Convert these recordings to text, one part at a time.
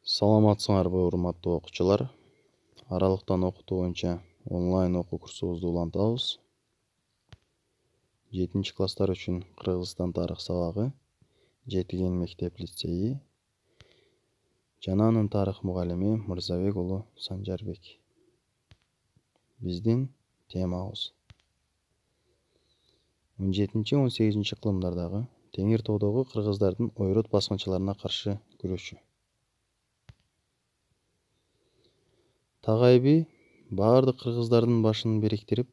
Саламатсыңарбы урматтуу окуучулар. Аралыктан окутуу боюнча онлайн окуу курсубузду улантабыз. 7-класстар үчүн Кыргызстан тарых сабагы, Жетиген мектеп лицейи жана анын тарых мугалими Мырзабек уулу Санжарбек. Биздин темабыз 17-18 кылымдардагы Теңир тоодогу кыргыздардын ойрот баскынчыларына каршы күрөшү. Тагайби баардык кыргыздардын башын бириктирип,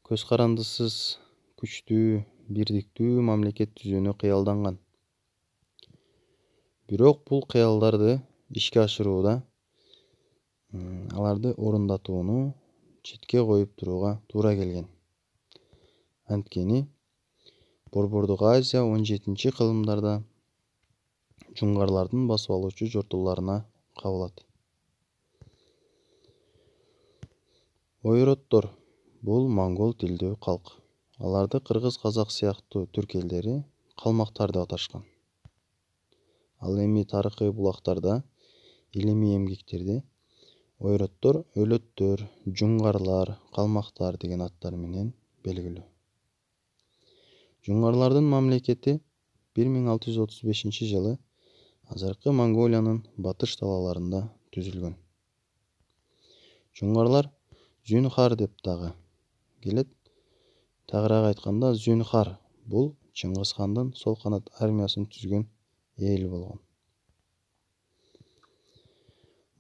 көз карандысыз күчтүү, бирдиктүү мамлекет түзүүнү кыялданган. Бирок бул кыялдарды ишке ашырууда аларды орундатууну четке коюп турууга туура келген. Анткени Борбордук Азия 17 кылымдарда жуңгарлардын басып алуучу жортуларына кабылат. Ойроттор бул монгол тилдүү калк. Аларды кыргыз, казак сыяктуу түрк элдери калмактар деп аташкан. Ал эми тарыхый булактарда, илимий эмгектерде ойроттор өлөттөр, жуңгарлар, калмактар деген аттар менен белгилүү. Жуңгарлардын мамлекети 1635 жылы азыркы Монголиянын батыш талааларында түзүлгөн. Жуңгарлар Зюнхар деп дагы келет. Тагыраак айтканда, Зюнхар бул Чыңгыз хандын сол канат армиясын түзгөн эл болгон.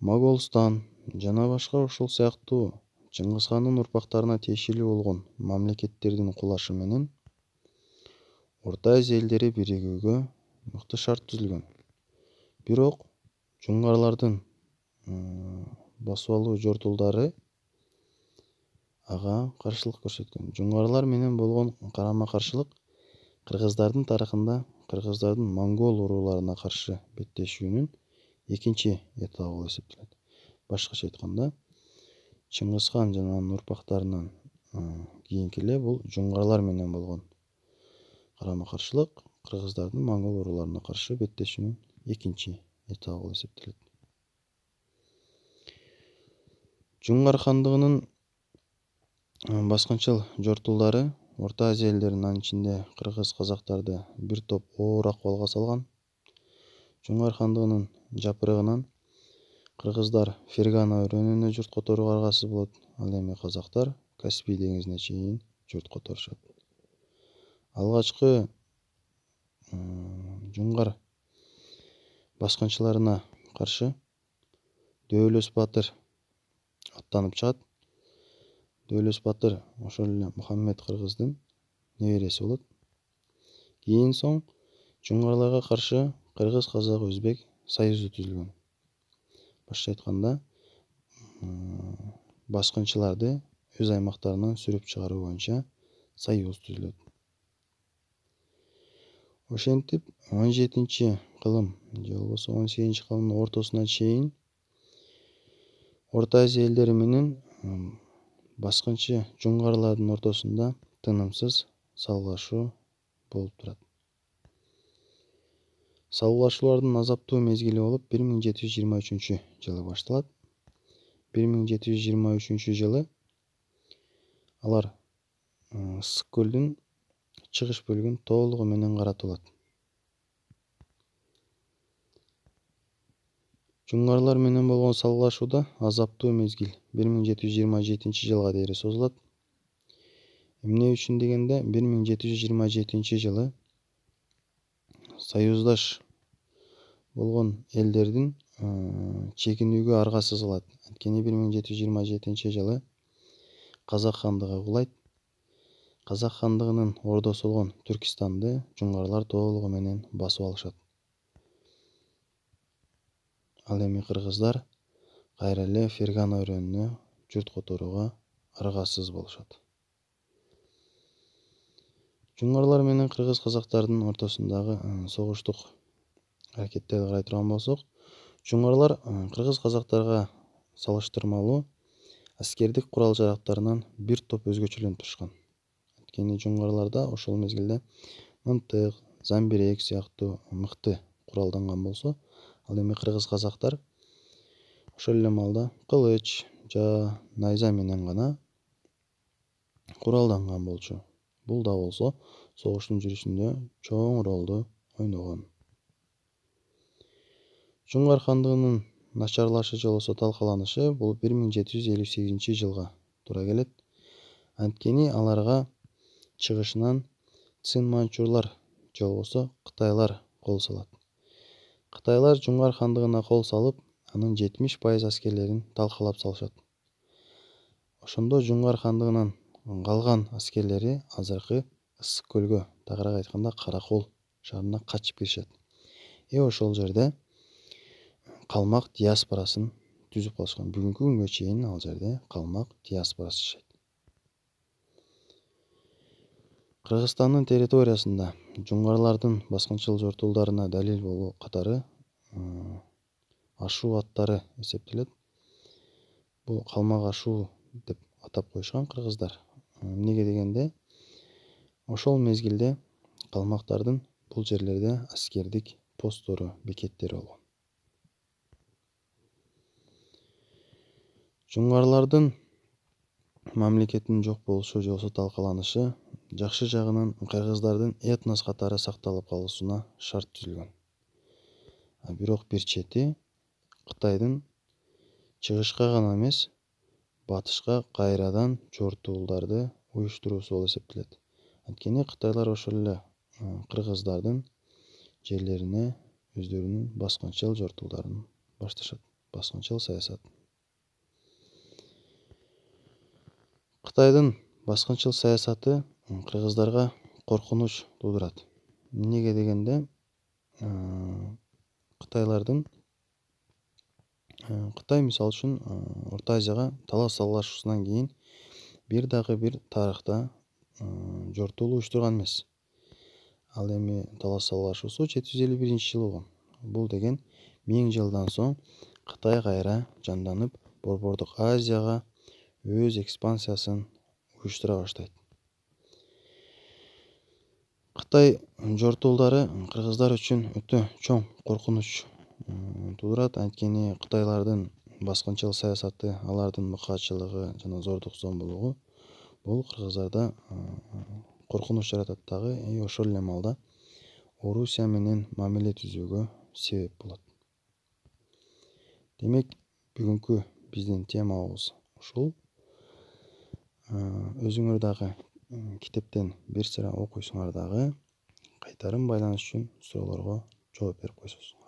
Моголстан жана башка ушул сыяктуу Чыңгыз хандын урпактарына тиешелүү болгон мамлекеттердин кулашы менен Орто Азия элдери биригүүгө мыкты шарт түзүлгөн. Бирок жуңгарлардын басып алуу жортулдары ага каршылык көрсөткөн. Жуңгарлар менен болгон карама-каршылык кыргыздардын тарыхында кыргыздардын монгол урууларына каршы беттешүүнүн экинчи этабы болуп эсептелет. Башкача айтканда, Чыңгыз хан жана анын урпактарынан кийинки эле бул жуңгарлар менен болгон карама-каршылык кыргыздардын монгол урууларына каршы беттешүүнүн экинчи этабы болуп эсептелет. Жуңгар хандыгынын баскынчыл жортулдары Орто Азия элдерин, анын ичинде кыргыз, казактарды бир топ оор акыбалга салган. Жуңгар хандыгынын жапырыгынан кыргыздар Фергана өрөөнүнө журт которууга аргасыз болот. Ал эми казактар Каспий деңизине чейин журт которушат. Алгачкы жуңгар баскынчыларына каршы Дөөлөс батыр аттанып чыгат. Дөөлөс батыр ошол эле Мухаммед кыргыздын небереси болот. Кийин соң жуңгарларга каршы кыргыз, казак, өзбек союзу түзүлгөн. Башкача айтканда, баскынчыларды өз аймактарынан сүрүп чыгаруу боюнча союз түзүлөт. Ошентип 17 кылым же болбосо 18 кылымдын ортосуна чейин Орто Азия элдери менен баскынчы жуңгарлардын ортосунда тынымсыз салгылашуу болуп турат. Салгылашуулардын азаптуу мезгили болуп 1723 жылы башталат. 1723 жылы алар Ысык көлдүн чыгыш бөлүгүн толугу менен каратып алат. Жуңгарлар менен болгон салгылашууда азаптуу мезгил 1727 жылга дейин созулат. Эмне үчүн дегенде 1727 жылы союздаш болгон элдердин чегинүүгө аргасыз калат. Анткени 1727 жылы Казак хандыгы кулайт. Казак хандыгынын ордосу болгон Түркистанды жуңгарлар толугу менен басып алышат. Ал эми кыргыздар кайра эле Фергана өрөөнүнө журт которууга аргасыз болушат. Жуңгарлар менен кыргыз казактардын ортосундагы согуштук аракеттерди карай турган болсок, жуңгарлар кыргыз казактарга салыштырмалуу аскердик курал-жарактарынан бир топ өзгөчөлөнүп турушкан. Анткени жуңгарларда ошол мезгилде мынтык, замбирек сыяктуу мыкты куралданган болсо, ал эми кыргыз казактар ошол эле маалда кылыч жана найза менен гана куралданган болчу. Бул да болсо согуштун жүрүшүндө чоң ролду ойногон. Жуңгар хандыгынын начарлашы же болбосо талкаланышы бул 1758-жылга туура келет. Анткени аларга чыгышынан цин манчжурлар же болбосо кытайлар кол салат. Кытайлар Жуңгар хандыгына кол салып, анын 70% аскерлерин талкалап салышат. Ошондо Жуңгар хандыгынын калган аскерлери азыркы Ысык көлгө, тагыраак айтканда Каракол шаарына качып киришет. Ошол жерде калмак диаспорасын түзүп калышкан. Бүгүнкү күнгө чейин ал жерде калмак диаспорасы жашайт. Кыргызстандын территориясында жуңгарлардын баскынчыл жортуулдарына далил болуу катары ашуу аттары эсептелет. Бул калмак ашуу деп атап коюшкан кыргыздар. Эмнеге дегенде, ошол мезгилде калмактардын бул жерлерде аскердик посттору, бекеттери болгон. Жуңгарлардын мамлекеттин жок болушу же болбосо талкаланышы жакшы жагынан кыргыздардын этнос катары сакталып калуусуна шарт түзүлгөн. Бирок бир чети Кытайдын чыгышка гана эмес, батышка кайрадан жортуулдарды уюштуруусу болуп эсептелет. Анткени кытайлар ошол эле кыргыздардын жерлерине өздөрүнүн баскынчыл жортуулдарын башташат, баскынчыл саясат. Кытайдын баскынчыл саясаты кыргыздарга коркунуч туудурат. Эмнеге дегенде, Кытай мисалы үчүн Орто Азияга талаш салгылашуусунан кийин бир дагы бир тарыхта жортуул уюштурган эмес. Ал эми талаш салгылашуусу 751-жылы болгон. Бул деген 1000 жылдан соң Кытай кайра жанданып, Борбордук Азияга өз экспансиясын уюштура баштайт. Кытай жортуулдары кыргыздар үчүн өтө чоң коркунуч туудурат. Анткени кытайлардын баскынчыл саясаты, алардын мыкаачылыгы жана зордук зомбулугу бул кыргыздарда коркунуч жаратат дагы. Ошол эле маалда Орусия менен мамиле түзүүгө себеп болот. Демек, бүгүнкү биздин темабыз ушул. Өзүңөр дагы китептен бир сыра окуйсуңар дагы кайтарым байланыш үчүн суроолорго жооп берип койсуңуз.